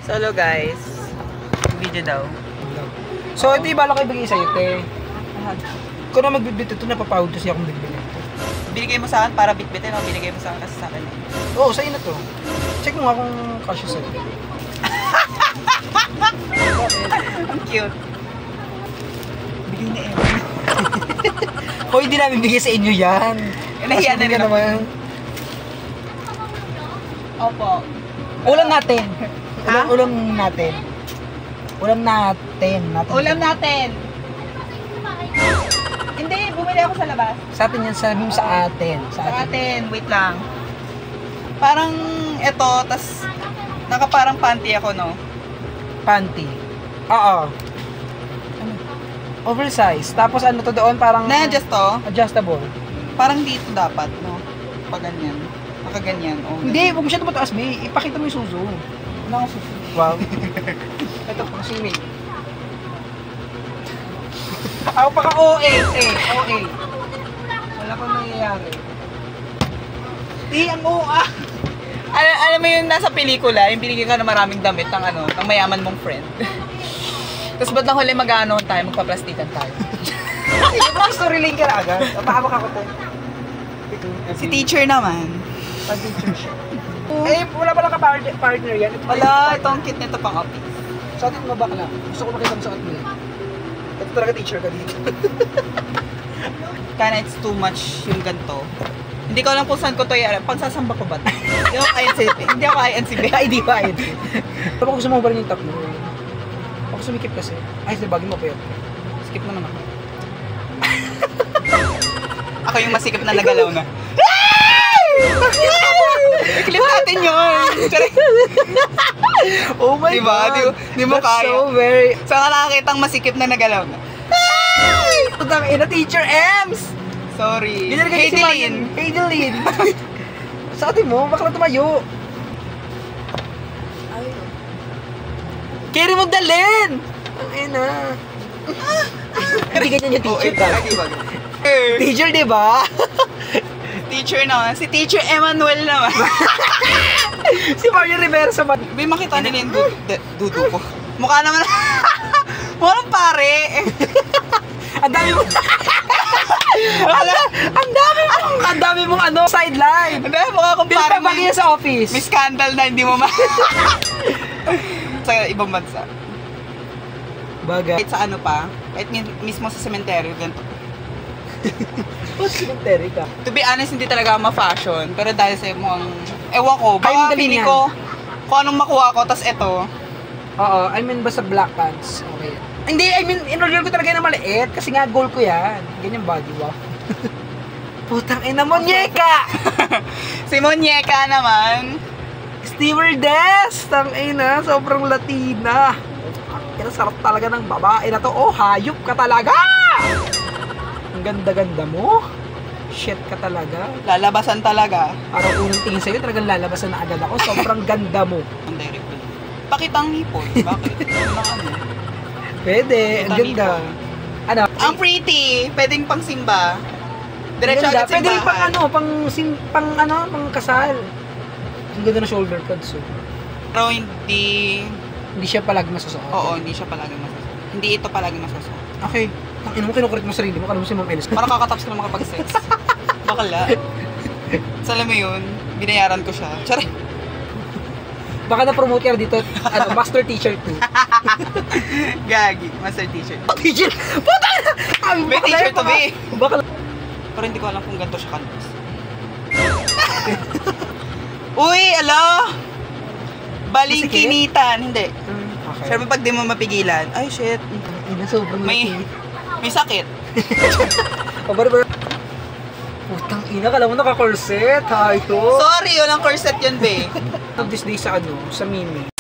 Solo guys. Video daw. So, ito yung bala ko ibigay sa'yo, te. Kung na magbibit ito, napapawid to siya kung bigbit ito. Binigay mo sa akin para bitbitin o binigay mo sa akin kasi sa akin eh. Oo, sa'yo na to. Check mo nga kung kasya sa'yo. Ang cute. Bigay na Ewan. Hoy, hindi namin bigay sa inyo yan. Nahiya na rin ako. naman. Opo. Ulam natin. Ha? Ulam natin. Ulam natin. Ulam natin. Hindi, bumili ako sa labas. Sa atin yan, sabi mo sa atin. Sa atin, wait lang. Parang ito, tas nakaparang panty ako, no? Panty. Oo. Oversize. Tapos ano to doon, parang Na-adjust to? adjustable. Parang dito dapat, no? Pag ganyan. Nakaganyan. Oh, Hindi, huwag mo siya mataas, May. Ipakita mo yung suso. Wala akong susunod. Wow. Ito po si May. Ako pa ka OA, OA. Wala kang nangyayari. Ang OA. Alam mo yun, nasa pelikula, yung binigyan ka na maraming damit ng ano, ng mayaman mong friend. Tapos ba't nang huli mag-ano tayo, magpa-plastikan tayo? Hindi ba story link ka na agad? Pahamak ako to. Si teacher naman. Pag-teacher siya. Eh, wala palang ka-partner yan. Wala, ito ang cute nito pang office. Sa atin mo bakla. Gusto ko makita mo sa atin. Ito talaga teacher ka dito. Kana it's too much yung ganito. Hindi ko alam kung saan ko to i-alam. Pagsasamba ko ba? Hindi ako INCB. Hindi ako INCB. Ay, di ba? Ay, di. Tapos gusto mo ba rin yung tatlo? Ako sumikip kasi. Ay, sa bagay mo pa yun. Skip mo naman. Ako yung masikip na nagalaw na. I-clip natin yun. Oh my diba? God. Di mo That's kaya. so very... Saan ka nakakitang masikip na nagalaw na? Putang ina, Teacher Ems! Sorry. Hey, Dylan! Hey, Dylan! Sa atin mo, bakla tumayo. Ay. Carry mo dalhin! Ang ina. Hindi ganyan yung teacher ka. Teacher, di ba? Teacher naman. Si Teacher Emmanuel naman. Si Mario Rivera sa May makita nila yung dudu ko. Mukha naman. Walang pare. Ang dami mo. Ang dami mong ano, sideline. Hindi, mukha akong pare. Pinapabagi niya sa office. May scandal na hindi mo sa ibang bansa. Bagay. Kahit sa ano pa, kahit mismo sa sementeryo, ganito. Cemetery ka. To be honest, hindi talaga ma-fashion. Pero dahil sa mukhang, ewan ko, Ay, baka magaling pili yan. ko kung anong makuha ko, tas eto. Oo, I mean basta black pants. Okay. Hindi, I mean, in-order ko talaga na maliit kasi nga goal ko yan. Ganyan body, wow. Putang ina mo, Nyeka! Si Monyeka naman. Stewardess! Tang ina, sobrang Latina. Ang sarap talaga ng babae na to. Oh, hayop ka talaga! Ang ganda-ganda mo. Shit ka talaga. Lalabasan talaga. Parang unang tingin sa'yo, talagang lalabasan na agad ako. Sobrang ganda mo. Ang direct ko. Pakita ang nipon. Bakit? Ano? Pwede, ang ganda. Ano? Ang pretty. Pwedeng pang simba. Diretso Ganda. agad Pwede rin pang simbahan. ano, pang kasal. Ang ganda ng shoulder pads, oh. Pero hindi Hindi siya palagi masusuot. Oo, hindi siya palagi masusuot. Hindi ito palagi masusuot. Okay. Ang ina mo, kinukurit mo sarili mo. Kala mo si Ma'am Elis. Parang kakatapos ko na makapag-sex. Bakala. So, alam mo yun, binayaran ko siya. Tsari. Baka na-promote ka dito, ano, master teacher 2. Gagi, master teacher. Teacher? Puta na! May teacher to be. Baka Pero hindi ko alam kung ganito siya kanvas. Uy, ala! Balingkinitan. Hindi. Okay. Siyempre pag di mo mapigilan, ay shit, Ina, sobrang may sakit. Putang ina, kala mo naka-corset. Hayo. Sorry, walang corset yun, be. This day sa ano, sa Mimi.